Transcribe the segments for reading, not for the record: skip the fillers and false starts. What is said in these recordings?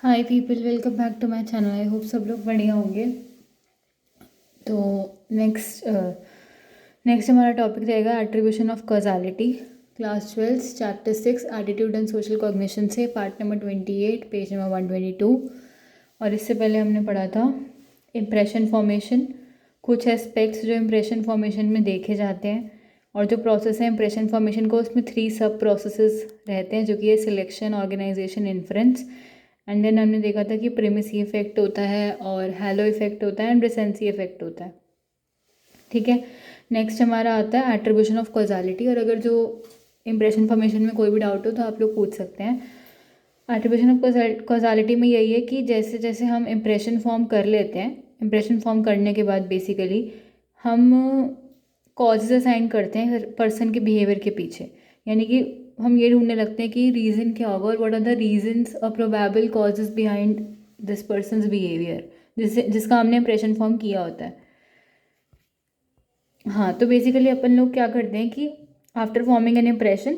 Hi people, welcome back to my channel. I hope सब लोग बढ़िया होंगे। तो नेक्स्ट नेक्स्ट हमारा टॉपिक रहेगा attribution of causality. Class 12 chapter 6 attitude and social cognition से पार्ट नंबर 28 पेज नंबर 122। और इससे पहले हमने पढ़ा था इम्प्रेशन फॉर्मेशन, कुछ एस्पेक्ट्स जो इम्प्रेशन फॉर्मेशन में देखे जाते हैं। और जो प्रोसेस है इम्प्रेशन फॉर्मेशन को, उसमें 3 सब प्रोसेसेस रहते हैं, जो कि है selection, organisation, inference. And then हमने देखा था कि प्रिमेसी इफेक्ट होता है और हैलो इफेक्ट होता है एंड रिसेंसी इफेक्ट होता है। ठीक है, नेक्स्ट हमारा आता है एट्रीब्यूशन ऑफ कॉजालिटी। और अगर जो इम्प्रेशन फॉर्मेशन में कोई भी डाउट हो तो आप लोग पूछ सकते हैं। एट्रीब्यूशन ऑफ कॉजालिटी में यही है कि जैसे जैसे हम इम्प्रेशन फॉर्म कर लेते हैं, इम्प्रेशन फॉर्म करने के बाद बेसिकली हम कॉजेज असाइन करते हैं पर्सन के बिहेवियर के पीछे। यानी कि हम ये ढूंढने लगते हैं कि रीज़न क्या होगा और व्हाट आर द रीजंस और probable causes behind this persons behaviour, जिसका हमने इम्प्रेशन फॉर्म किया होता है। हाँ, तो बेसिकली अपन लोग क्या करते हैं कि आफ्टर फॉर्मिंग एन इम्प्रेशन,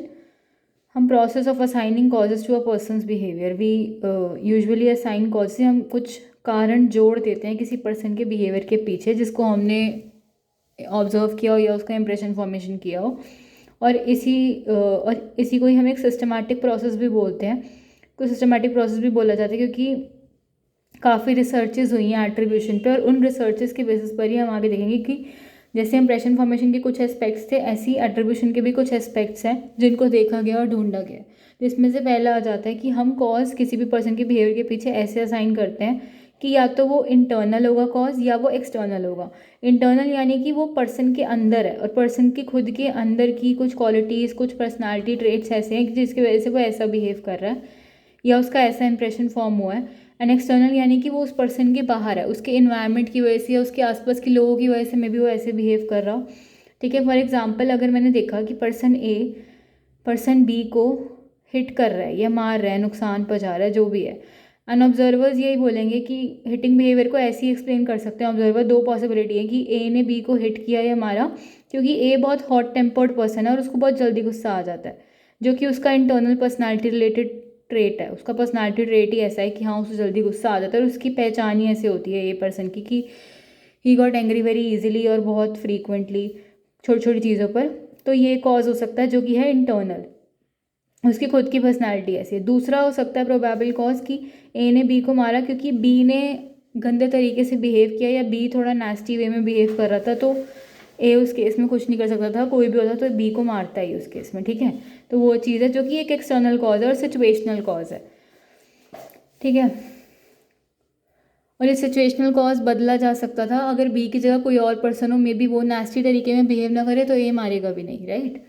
हम process of assigning causes to a person's behaviour, we usually assign cause से हम कुछ कारण जोड़ देते हैं किसी पर्सन के बिहेवियर के पीछे जिसको हमने ऑब्जर्व किया हो या उसका इम्प्रेशन फॉर्मेशन किया हो। और इसी को ही हम एक सिस्टमैटिक प्रोसेस भी बोलते हैं। को सिस्टमैटिक प्रोसेस भी बोला जाता है क्योंकि काफ़ी रिसर्चेज हुई हैं एट्रीब्यूशन पे, और उन रिसर्चेज के बेसिस पर ही हम आगे देखेंगे कि जैसे इम्प्रेशन फॉर्मेशन के कुछ एस्पेक्ट्स थे, ऐसी एट्रीब्यूशन के भी कुछ एस्पेक्ट्स हैं जिनको देखा गया और ढूंढा गया। तो इसमें से पहला आ जाता है कि हम कॉज किसी भी पर्सन के बिहेवियर के पीछे ऐसे असाइन करते हैं कि या तो वो इंटरनल होगा कॉज या वो एक्सटर्नल होगा। इंटरनल यानी कि वो पर्सन के अंदर है और पर्सन की खुद के अंदर की कुछ क्वालिटीज़, कुछ पर्सनालिटी ट्रेट्स ऐसे हैं जिसकी वजह से वो ऐसा बिहेव कर रहा है या उसका ऐसा इंप्रेशन फॉर्म हुआ है। एंड एक्सटर्नल यानी कि वो उस पर्सन के बाहर है, उसके इन्वायरमेंट की वजह से या उसके आसपास के लोगों की वजह से मे भी वो ऐसे बिहेव कर रहा हो। ठीक है, फॉर एग्जाम्पल अगर मैंने देखा कि पर्सन ए पर्सन बी को हिट कर रहा है या मार रहा है, नुकसान पहुंचा रहा है, जो भी है, एंड ऑब्जर्वर्स यही बोलेंगे कि हिटिंग बिहेवियर को ऐसे ही एक्सप्लेन कर सकते हैं ऑब्जर्वर। दो पॉसिबिलिटी है कि ए ने बी को हिट किया या मारा क्योंकि ए बहुत हॉट टेम्पर्ड पर्सन है और उसको बहुत जल्दी गुस्सा आ जाता है, जो कि उसका इंटरनल पर्सनैलिटी रिलेटेड ट्रेट है। उसका पर्सनैलिटी ट्रेट ही ऐसा है कि हाँ, उसे जल्दी गुस्सा आ जाता है और उसकी पहचान ही ऐसे होती है ये पर्सन की कि he got angry very easily और बहुत फ्रीक्वेंटली छोटी छोटी चीज़ों पर। तो ये कॉज हो सकता है जो कि है इंटरनल, उसकी खुद की पर्सनैलिटी ऐसी है। दूसरा हो सकता है प्रोबेबल कॉज कि ए ने बी को मारा क्योंकि बी ने गंदे तरीके से बिहेव किया या बी थोड़ा नेस्टी वे में बिहेव कर रहा था, तो ए उस केस में कुछ नहीं कर सकता था, कोई भी होता तो बी को मारता ही उस केस में। ठीक है, तो वो चीज़ है जो कि एक एक्सटर्नल कॉज है और सिचुएशनल कॉज है। ठीक है, और ये सिचुएशनल कॉज बदला जा सकता था अगर बी की जगह कोई और पर्सन हो, मे बी वो नेस्टी तरीके में बिहेव ना करे तो ए मारेगा भी नहीं, राइट।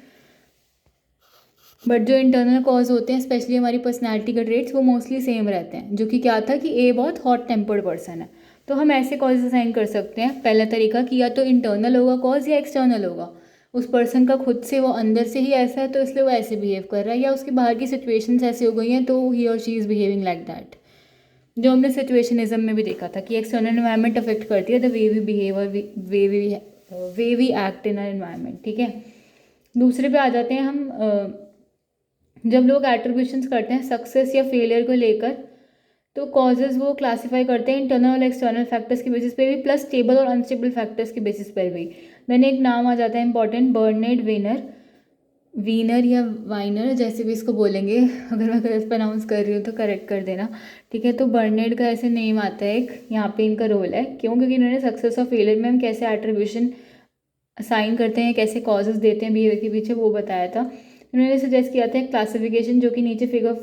बट जो इंटरनल कॉज होते हैं स्पेशली हमारी पर्सनैलिटी के ट्रेट्स, वो मोस्टली सेम रहते हैं, जो कि क्या था कि ए बहुत हॉट टेम्पर्ड पर्सन है। तो हम ऐसे कॉज असाइन कर सकते हैं। पहला तरीका कि या तो इंटरनल होगा कॉज या एक्सटर्नल होगा, उस पर्सन का खुद से वो अंदर से ही ऐसा है तो इसलिए वो ऐसे बिहेव कर रहा है, या उसके बाहर की सिचुएशंस ऐसी हो गई हैं तो ही और she is behaving like that. जो हमने सिचुएशनिज्म में भी देखा था कि एक्सटर्नल एनवायरनमेंट अफेक्ट करती है द वे वी बिहेव और way we act in our environment. ठीक है, दूसरे पे आ जाते हैं हम। जब लोग एट्रीब्यूशंस करते हैं सक्सेस या फेलियर को लेकर, तो कॉजेज वो क्लासीफाई करते हैं इंटरनल और एक्सटर्नल फैक्टर्स के बेसिस पे भी, प्लस स्टेबल और अनस्टेबल फैक्टर्स के बेसिस पर भी। देन एक नाम आ जाता है इंपॉर्टेंट, बर्नेड वेनर, वीनर या वाइनर जैसे भी इसको बोलेंगे, अगर मैं गलत प्रोनाउंस कर रही हूँ तो करेक्ट कर देना। ठीक है, तो बर्नेड का ऐसे नेम आता है एक, यहाँ पे इनका रोल है क्यों, क्योंकि इन्होंने सक्सेस और फेलियर में हम कैसे एट्रीब्यूशन असाइन करते हैं, कैसे कॉजेज देते हैं बिहेवियर के पीछे, वो बताया था। उन्होंने सजेस्ट किया था क्लासिफिकेशन, जो कि नीचे फिगर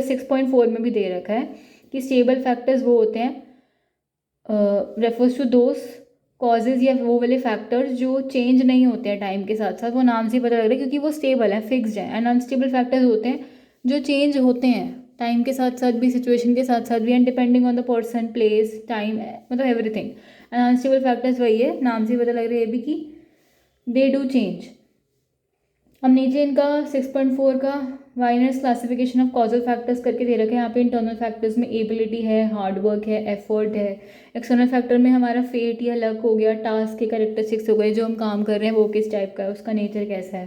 6.4 में भी दे रखा है, कि स्टेबल फैक्टर्स वो होते हैं, रेफर्स टू दोस कॉजेज या वो वाले फैक्टर्स जो चेंज नहीं होते हैं टाइम के साथ साथ, वो नाम से ही पता लग रहा है क्योंकि वो स्टेबल है, फिक्स्ड है। एंड अनस्टेबल फैक्टर्स होते हैं जो चेंज होते हैं टाइम के साथ साथ भी, सिचुएशन के साथ साथ भी, and depending on the person, place, time, मतलब एवरीथिंग। एंड अनस्टेबल फैक्टर्स वही है, नाम से ही पता लग रहा है ये भी कि दे डू चेंज। अब नीचे इनका 6.4 का winners classification of causal factors करके दे रखे हैं। यहाँ पे इंटरनल फैक्टर्स में एबिलिटी है, हार्डवर्क है, एफर्ट है। एक्सटर्नल फैक्टर में हमारा फेट या लक हो गया, टास्क के करेक्टरिस्टिक्स हो गए, जो हम काम कर रहे हैं वो किस टाइप का है, उसका नेचर कैसा है।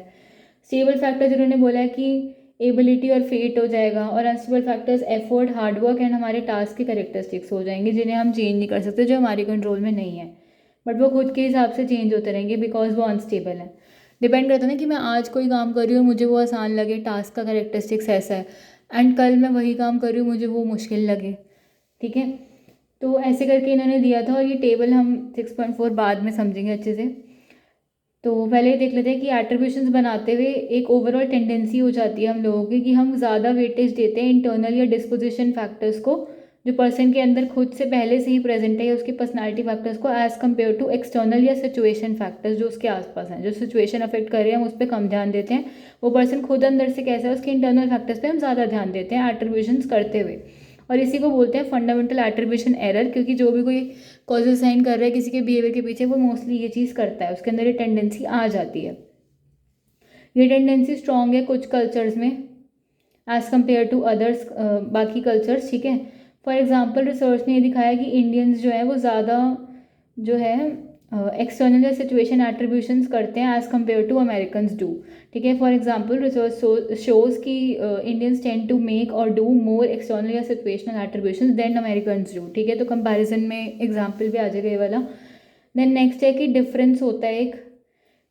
स्टेबल फैक्टर जिन्होंने बोला है कि एबिलिटी और फेट हो जाएगा, और unstable factors effort, hard work and हमारे टास्क के करेक्टरिस्टिक्स हो जाएंगे, जिन्हें हम चेंज नहीं कर सकते, जो हमारे कंट्रोल में नहीं है, बट वो खुद के हिसाब से चेंज होते रहेंगे बिकॉज वो अनस्टेबल है। डिपेंड करता है ना कि मैं आज कोई काम कर रही हूँ मुझे वो आसान लगे, टास्क का करेक्टरिस्टिक्स ऐसा है, एंड कल मैं वही काम कर रही हूँ मुझे वो मुश्किल लगे। ठीक है, तो ऐसे करके इन्होंने दिया था, और ये टेबल हम 6.4 बाद में समझेंगे अच्छे से। तो पहले देख लेते हैं कि एट्रीब्यूशंस बनाते हुए एक ओवरऑल टेंडेंसी हो जाती है हम लोगों की कि हम ज़्यादा वेटेज देते हैं इंटरनल या डिस्पोजिशन फैक्टर्स को, जो पर्सन के अंदर खुद से पहले से ही प्रेजेंट है, या उसकी पर्सनालिटी फैक्टर्स को, एज़ कम्पेयर टू एक्सटर्नल या सिचुएशन फैक्टर्स जो उसके आसपास हैं, जो सिचुएशन अफेक्ट कर रहे हैं हम उस पर कम ध्यान देते हैं। वो पर्सन खुद अंदर से कैसा है उसके इंटरनल फैक्टर्स पे हम ज़्यादा ध्यान देते हैं एट्रीब्यूशंस करते हुए, और इसी को बोलते हैं फंडामेंटल एट्रीब्यूशन एरर, क्योंकि जो भी कोई कॉजेज साइन कर रहा है किसी के बिहेवियर के पीछे वो मोस्टली ये चीज़ करता है, उसके अंदर ये टेंडेंसी आ जाती है। ये टेंडेंसी स्ट्रॉन्ग है कुछ कल्चर्स में एज़ कम्पेयर टू अदर्स, बाकी कल्चर्स। ठीक है, फॉर एग्जांपल रिसर्च ने ये दिखाया कि इंडियंस जो है वो ज़्यादा जो है एक्सटर्नल या सिचुएशन एट्रीब्यूशंस करते हैं as compare to Americans do. ठीक है, फॉर एग्जांपल रिसर्च शोज़ कि इंडियंस टेंड टू मेक और डू मोर एक्सटर्नल या situational attributions than Americans do. ठीक है, तो कंपैरिजन में एग्जांपल भी आ जाएगा ये वाला। देन नेक्स्ट है कि डिफरेंस होता है एक,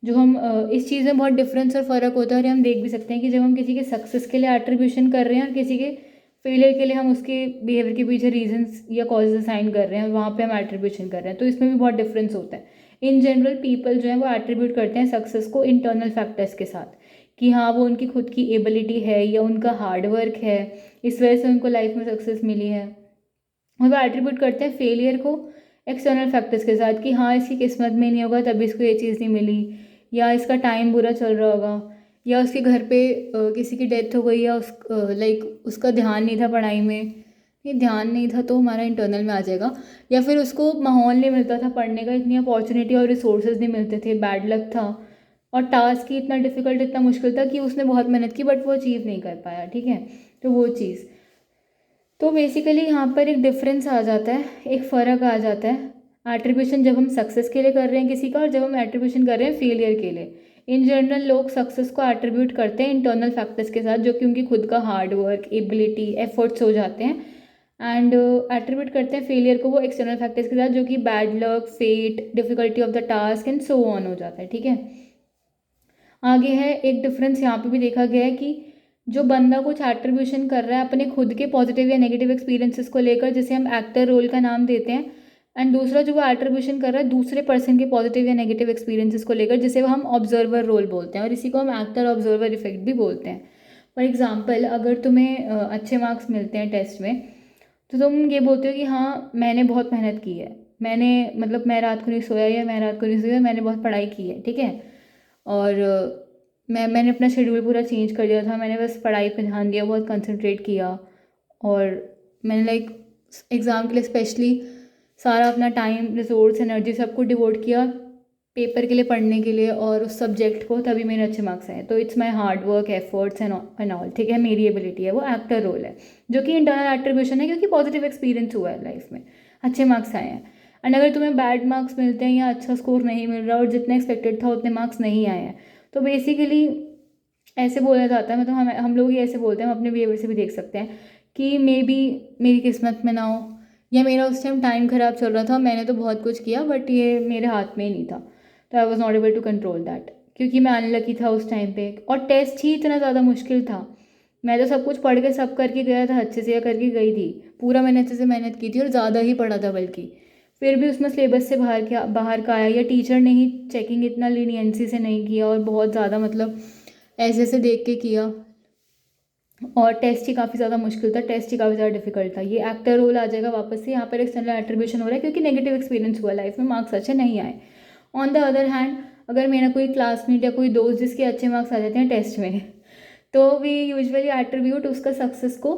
जो हम इस चीज़ में बहुत डिफरेंस और फ़र्क होता है, और हम देख भी सकते हैं कि जब हम किसी के सक्सेस के लिए एट्रीब्यूशन कर रहे हैं और किसी के फेलियर के लिए हम उसके बिहेवियर के पीछे रीजंस या कॉजेज असाइन कर रहे हैं, वहाँ पे हम एट्रीब्यूशन कर रहे हैं, तो इसमें भी बहुत डिफरेंस होता है। इन जनरल पीपल जो है वो एट्रीब्यूट करते हैं सक्सेस को इंटरनल फैक्टर्स के साथ, कि हाँ वो उनकी खुद की एबिलिटी है या उनका हार्डवर्क है, इस वजह से उनको लाइफ में सक्सेस मिली है। और वो एट्रीब्यूट करते हैं फेलियर को एक्सटर्नल फैक्टर्स के साथ, कि हाँ इसकी किस्मत में नहीं होगा तभी इसको ये चीज़ नहीं मिली, या इसका टाइम बुरा चल रहा होगा, या उसके घर पे किसी की डेथ हो गई, या लाइक उसका ध्यान नहीं था पढ़ाई में, ये ध्यान नहीं था तो हमारा इंटरनल में आ जाएगा, या फिर उसको माहौल नहीं मिलता था पढ़ने का, इतनी अपॉर्चुनिटी और रिसोर्सेज नहीं मिलते थे, बैड लक था, और टास्क ही इतना डिफिकल्ट इतना मुश्किल था कि उसने बहुत मेहनत की बट वो अचीव नहीं कर पाया। ठीक है, तो वो चीज़, तो बेसिकली यहाँ पर एक डिफरेंस आ जाता है, एक फ़र्क आ जाता है एट्रीब्यूशन जब हम सक्सेस के लिए कर रहे हैं किसी का, और जब हम एट्रीब्यूशन कर रहे हैं फेलियर के लिए। इन जनरल लोग सक्सेस को एट्रीब्यूट करते हैं इंटरनल फैक्टर्स के साथ, जो कि उनकी खुद का हार्ड वर्क, एबिलिटी, एफर्ट्स हो जाते हैं, एंड एट्रीब्यूट करते हैं फेलियर को वो एक्सटर्नल फैक्टर्स के साथ, जो कि bad luck, fate, difficulty of the task and so on हो जाता है। ठीक है, आगे है एक डिफरेंस यहाँ पे भी देखा गया है कि जो बंदा कुछ एट्रीब्यूशन कर रहा है अपने खुद के पॉजिटिव या नेगेटिव एक्सपीरियंसेस को लेकर, जिसे हम एक्टर रोल का नाम देते हैं, एंड दूसरा जो वो एट्रीब्यूशन कर रहा है दूसरे पर्सन के पॉजिटिव या नेगेटिव एक्सपीरियंसेस को लेकर, जिसे वो हम ऑब्जर्वर रोल बोलते हैं, और इसी को हम एक्टर ऑब्जर्वर इफेक्ट भी बोलते हैं। फॉर एग्जाम्पल, अगर तुम्हें अच्छे मार्क्स मिलते हैं टेस्ट में, तो तुम ये बोलते हो कि हाँ मैंने बहुत मेहनत की है, मैंने मतलब मैं रात को नहीं सोया, या मैं रात को नहीं सोया, मैंने बहुत पढ़ाई की है। ठीक है, और मैंने अपना शेड्यूल पूरा चेंज कर दिया था, मैंने बस पढ़ाई पे ध्यान दिया, बहुत कंसंट्रेट किया, और मैंने लाइक एग्ज़ाम के लिए स्पेशली सारा अपना टाइम, रिसोर्स, एनर्जी सबको डिवोट किया पेपर के लिए पढ़ने के लिए और उस सब्जेक्ट को, तभी मेरे अच्छे मार्क्स आए। तो it's my hard work, efforts and all. ठीक है, मेरी एबिलिटी है, वो एक्टर रोल है, जो कि इंटरनल एट्रीब्यूशन है, क्योंकि पॉजिटिव एक्सपीरियंस हुआ है लाइफ में, अच्छे मार्क्स आए हैं। एंड अगर तुम्हें बैड मार्क्स मिलते हैं या अच्छा स्कोर नहीं मिल रहा और जितने एक्सपेक्टेड था उतने मार्क्स नहीं आए हैं, तो बेसिकली ऐसे बोला जाता है, मतलब हम लोग ही ऐसे बोलते हैं, हम अपने बिहेवियर से भी देख सकते हैं कि मे बी मेरी किस्मत में ना हो, या मेरा उस टाइम टाइम ख़राब चल रहा था, मैंने तो बहुत कुछ किया बट ये मेरे हाथ में ही नहीं था, तो I was not able to control that, क्योंकि मैं अनलकी था उस टाइम पे, और टेस्ट ही इतना ज़्यादा मुश्किल था। मैं तो सब कुछ पढ़ के सब करके गया था, अच्छे से या करके गई थी, पूरा मैंने अच्छे से मेहनत की थी और ज़्यादा ही पढ़ा था, बल्कि फिर भी उसमें सिलेबस से बाहर का आया, या टीचर ने ही चेकिंग इतना लीनियंसी से नहीं किया और बहुत ज़्यादा मतलब ऐसे ऐसे देख के किया, और टेस्ट ही काफ़ी ज़्यादा मुश्किल था, टेस्ट ही काफ़ी ज़्यादा डिफिकल्ट था। ये एक्टर रोल आ जाएगा वापस से, यहाँ पर एक्सटर्नल एट्रीब्यूशन हो रहा है क्योंकि नेगेटिव एक्सपीरियंस हुआ लाइफ में, मार्क्स अच्छे नहीं आए। ऑन द अदर हैंड, अगर मेरा कोई क्लासमेट या कोई दोस्त जिसके अच्छे मार्क्स आ जाते हैं टेस्ट में, तो वी यूजुअली एट्रीब्यूट उसका सक्सेस को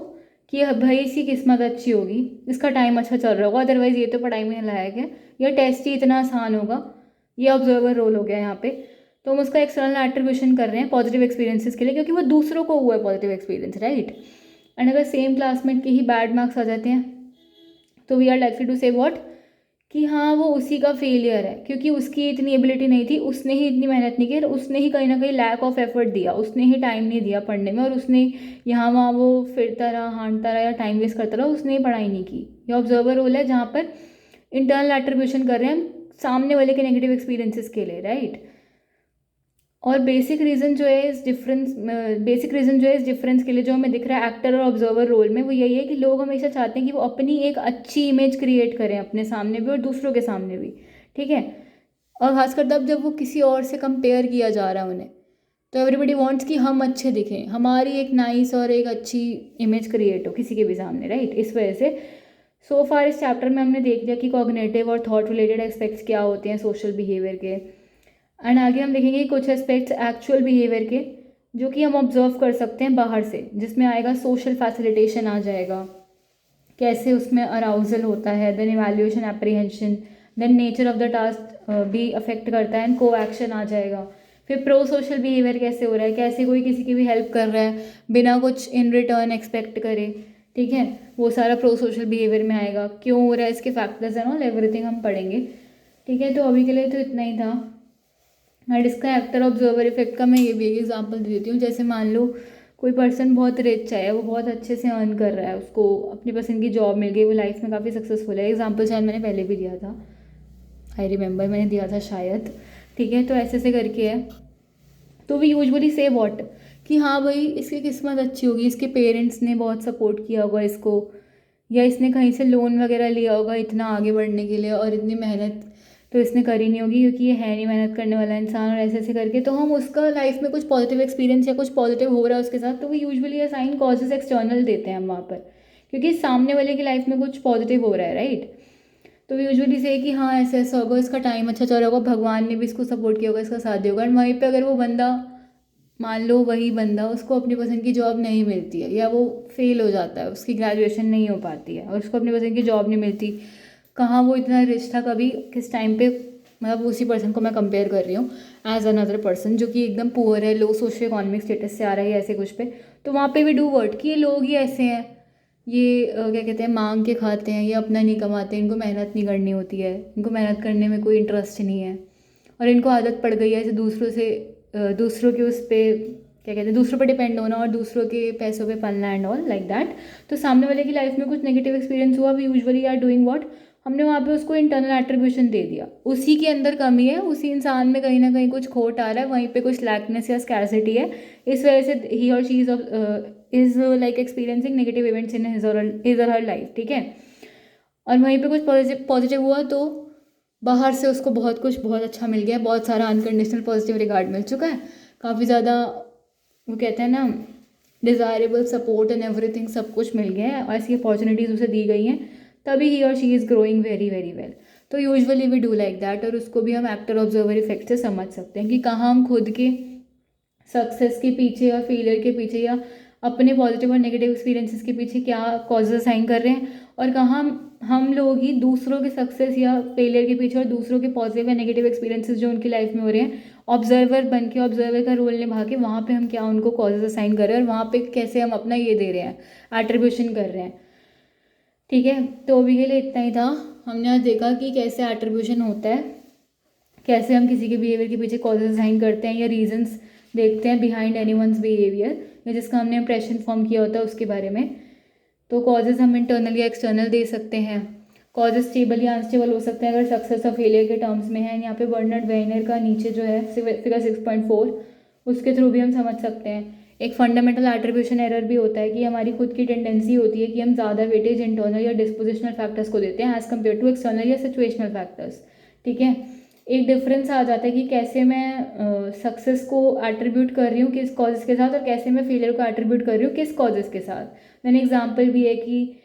कि भाई इसकी किस्मत अच्छी होगी, इसका टाइम अच्छा चल रहा होगा, अदरवाइज़ ये तो पढ़ाई में लायक है, या टेस्ट ही इतना आसान होगा, ये ऑब्जर्वर रोल हो गया यहाँ पे। तो हम उसका एक्सटर्नल एट्रीब्यूशन कर रहे हैं पॉजिटिव एक्सपीरियंसेस के लिए, क्योंकि वो दूसरों को हुआ है पॉजिटिव एक्सपीरियंस, राइट। एंड अगर सेम क्लासमेट के ही बैड मार्क्स आ जाते हैं, तो वी आर लाइकली टू से व्हाट, कि हाँ वो उसी का फेलियर है, क्योंकि उसकी इतनी एबिलिटी नहीं थी, उसने ही इतनी मेहनत नहीं की और उसने ही कहीं ना कहीं लैक ऑफ एफर्ट दिया, उसने ही टाइम नहीं दिया पढ़ने में, और उसने यहाँ वहाँ वो फिरता रहा, हाँटता रहा या टाइम वेस्ट करता रहा, उसने ही पढ़ाई नहीं की। ये ऑब्जर्वर रोल है जहाँ पर इंटरनल एट्रीब्यूशन कर रहे हैं हम सामने वाले के नेगेटिव एक्सपीरियंसेस के लिए, राइट। और बेसिक रीज़न जो है इस डिफरेंस के लिए जो हमें दिख रहा है एक्टर और ऑब्जर्वर रोल में, वो यही है कि लोग हमेशा चाहते हैं कि वो अपनी एक अच्छी इमेज क्रिएट करें अपने सामने भी और दूसरों के सामने भी, ठीक है। और खासकर तब जब वो किसी और से कंपेयर किया जा रहा है उन्हें, तो एवरीबडी वांट्स कि हम अच्छे दिखें, हमारी एक नाइस और एक अच्छी इमेज क्रिएट हो किसी के भी सामने, राइट। इस वजह से सो फार इस चैप्टर में हमने देख लिया कि कॉग्निटिव और थॉट रिलेटेड एस्पेक्ट्स क्या होते हैं सोशल बिहेवियर के, एंड आगे हम देखेंगे कुछ एस्पेक्ट्स एक्चुअल बिहेवियर के जो कि हम ऑब्जर्व कर सकते हैं बाहर से, जिसमें आएगा सोशल फैसिलिटेशन आ जाएगा, कैसे उसमें अराउजल होता है, then evaluation, apprehension, then nature of the task भी अफेक्ट करता है, एंड को एक्शन आ जाएगा। फिर प्रो सोशल बिहेवियर कैसे हो रहा है, कैसे कोई किसी की भी हेल्प कर रहा है बिना कुछ इन रिटर्न एक्सपेक्ट करे, ठीक है, वो सारा प्रो सोशल बिहेवियर में आएगा। क्यों हो रहा है, इसके फैक्टर्स एंड ऑल एवरीथिंग हम पढ़ेंगे, ठीक है। तो अभी के लिए तो इतना ही था। एंड इसका एक्टर ऑब्जर्वर इफेक्ट का मैं ये भी एक एग्जांपल दे देती हूँ। जैसे मान लो कोई पर्सन बहुत रिच है, वो बहुत अच्छे से अर्न कर रहा है, उसको अपनी पसंद की जॉब मिल गई, वो लाइफ में काफ़ी सक्सेसफुल है। एग्जांपल शायद मैंने पहले भी दिया था, आई रिमेंबर मैंने दिया था शायद, ठीक है। तो ऐसे ऐसे करके है, तो वी यूजुअली से वॉट कि हाँ भाई इसकी किस्मत अच्छी होगी, इसके पेरेंट्स ने बहुत सपोर्ट किया होगा इसको, या इसने कहीं से लोन वगैरह लिया होगा इतना आगे बढ़ने के लिए, और इतनी मेहनत तो इसने करी नहीं होगी क्योंकि ये है नहीं मेहनत करने वाला इंसान, और ऐसे ऐसे करके तो हम उसका लाइफ में कुछ पॉजिटिव एक्सपीरियंस या कुछ पॉजिटिव हो रहा है उसके साथ, तो वो यूजुअली असाइन कॉजेज एक्सटर्नल देते हैं हम वहाँ पर, क्योंकि सामने वाले की लाइफ में कुछ पॉजिटिव हो रहा है, राइट। तो यूजुअली से कि हाँ ऐसे ऐसा होगा, इसका टाइम अच्छा चल रहा होगा, भगवान ने भी इसको सपोर्ट किया होगा, इसका साथ दिया होगा। एंड वहीं पे अगर वो बंदा, मान लो वही बंदा, उसको अपनी पसंद की जॉब नहीं मिलती है, या वो फेल हो जाता है, उसकी ग्रेजुएशन नहीं हो पाती है और उसको अपनी पसंद की जॉब नहीं मिलती, कहाँ वो इतना रिच था कभी किस टाइम पे, मतलब उसी पर्सन को मैं कंपेयर कर रही हूँ एज अनदर पर्सन जो कि एकदम पुअर है, लो सोशियो इकोनॉमिक स्टेटस से आ रहा है ऐसे कुछ पे, तो वहाँ पे भी डू वर्ड कि ये लोग ही ऐसे हैं, ये क्या कहते हैं, मांग के खाते हैं, ये अपना नहीं कमाते, इनको मेहनत नहीं करनी होती है, इनको मेहनत करने में कोई इंटरेस्ट नहीं है, और इनको आदत पड़ गई है ऐसे दूसरों के उस पर क्या कहते हैं, दूसरों पर डिपेंड होना और दूसरों के पैसों पे पलना एंड ऑल लाइक दैट। तो सामने वाले की लाइफ में कुछ नेगेटिव एक्सपीरियंस हुआ, we usually are doing what, हमने वहाँ पे उसको इंटरनल एट्रीब्यूशन दे दिया, उसी के अंदर कमी है, उसी इंसान में कहीं ना कहीं कुछ खोट आ रहा है, वहीं पे कुछ लैकनेस या स्कैरसिटी है, इस वजह से ही और she is like experiencing negative events in his और हर लाइफ, ठीक है। और वहीं पे कुछ पॉजिटिव हुआ तो बाहर से उसको बहुत कुछ बहुत अच्छा मिल गया, बहुत सारा अनकंडीशनल पॉजिटिव रिगार्ड मिल चुका है, काफ़ी ज़्यादा वो कहते हैं ना डिज़ायरेबल सपोर्ट एंड एवरीथिंग, सब कुछ मिल गया है, ऐसी अपॉर्चुनिटीज़ उसे दी गई हैं, तभी ही और she is growing very very well. तो usually we do like that, और उसको भी हम एक्टर ऑब्जर्वर इफेक्ट से समझ सकते हैं कि कहाँ हम खुद के सक्सेस के पीछे या फेलियर के पीछे या अपने पॉजिटिव और नेगेटिव एक्सपीरियंसेस के पीछे क्या कॉजेज साइन कर रहे हैं, और कहाँ हम लोग ही दूसरों के सक्सेस या फेलियर के पीछे और दूसरों के पॉजिटिव या नेगेटिव एक्सपीरियंसेस जो उनकी लाइफ में हो रहे हैं, ऑब्जर्वर बन के, ऑब्जर्वर का रोल निभा के वहाँ पे हम क्या उनको कॉजेज असाइन कर रहे हैं और वहाँ पे कैसे हम अपना ये दे रहे हैं, एट्रीब्यूशन कर रहे हैं, ठीक है। तो अभी के लिए इतना ही था। हमने आज देखा कि कैसे एट्रीब्यूशन होता है, कैसे हम किसी के बिहेवियर के पीछे कॉजेज असाइन करते हैं या रीजंस देखते हैं बिहाइंड एनीवन्स बिहेवियर, या जिसका हमने इंप्रेशन फॉर्म किया होता है उसके बारे में। तो कॉजेज हम इंटरनल या एक्सटर्नल दे सकते हैं, कॉजेज स्टेबल या अनस्टेबल हो सकते हैं अगर सक्सेस और फेलियर के टर्म्स में है। यहाँ पे बर्नर्ड वेनर का नीचे जो है फिगर 6.4, उसके थ्रू भी हम समझ सकते हैं। एक फंडामेंटल एट्रीब्यूशन एरर भी होता है कि हमारी खुद की टेंडेंसी होती है कि हम ज़्यादा वेटेज इंटरनल या डिस्पोजिशनल फैक्टर्स को देते हैं एज़ कम्पेयर टू एक्सटर्नल या सिचुएशनल फैक्टर्स, ठीक है। एक डिफरेंस आ जाता है कि कैसे मैं सक्सेस को एट्रीब्यूट कर रही हूँ किस कॉजेज़ के साथ, और कैसे मैं फेलियर को एट्रीब्यूट कर रही हूँ किस कॉजेज़ के साथ। मैंने एग्जाम्पल भी है कि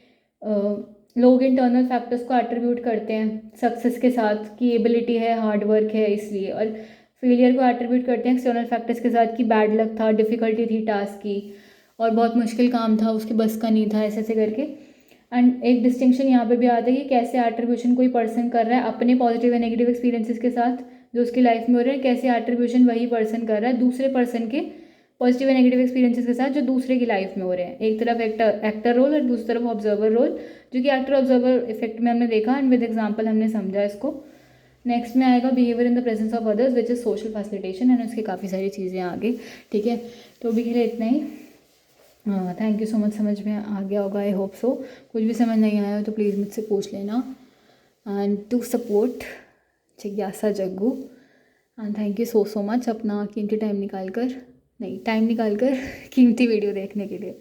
लोग इंटरनल फैक्टर्स को एट्रीब्यूट करते हैं सक्सेस के साथ कि एबिलिटी है, हार्ड वर्क है इसलिए, और फेलियर को एट्रीब्यूट करते हैं एक्सटर्नल फैक्टर्स के साथ कि बैड लक था, डिफ़िकल्टी थी टास्क की, और बहुत मुश्किल काम था, उसके बस का नहीं था, ऐसे ऐसे करके। एंड एक डिस्टिंक्शन यहाँ पे भी आता है कि कैसे एट्रीब्यूशन कोई पर्सन कर रहा है अपने पॉजिटिव या नेगेटिव एक्सपीरियंसेस के साथ जो उसकी लाइफ में हो रहे हैं, कैसे एट्रीब्यूशन वही पर्सन कर रहा है दूसरे पर्सन के पॉजिटिव एंड नेगेटिव एक्सपीरियंसेस के साथ जो दूसरे की लाइफ में हो रहे हैं। एक तरफ एक्टर रोल और दूसरी तरफ ऑब्जर्वर रोल, जो कि एक्टर ऑब्जर्वर इफेक्ट में हमने देखा एंड विद एग्जाम्पल हमने समझा इसको। नेक्स्ट में आएगा behaviour in the presence of others which is social facilitation and उसकी काफ़ी सारी चीज़ें आगे। ठीक है, तो अभी के लिए इतना ही। थैंक यू सो मच, समझ में आ गया होगा, आई होप सो। कुछ भी समझ नहीं आया हो तो प्लीज़ मुझसे पूछ लेना। एंड टू सपोर्ट जिज्ञासा Jaggu, and thank you so much अपना कीमती टाइम निकाल कर कीमती वीडियो देखने के लिए।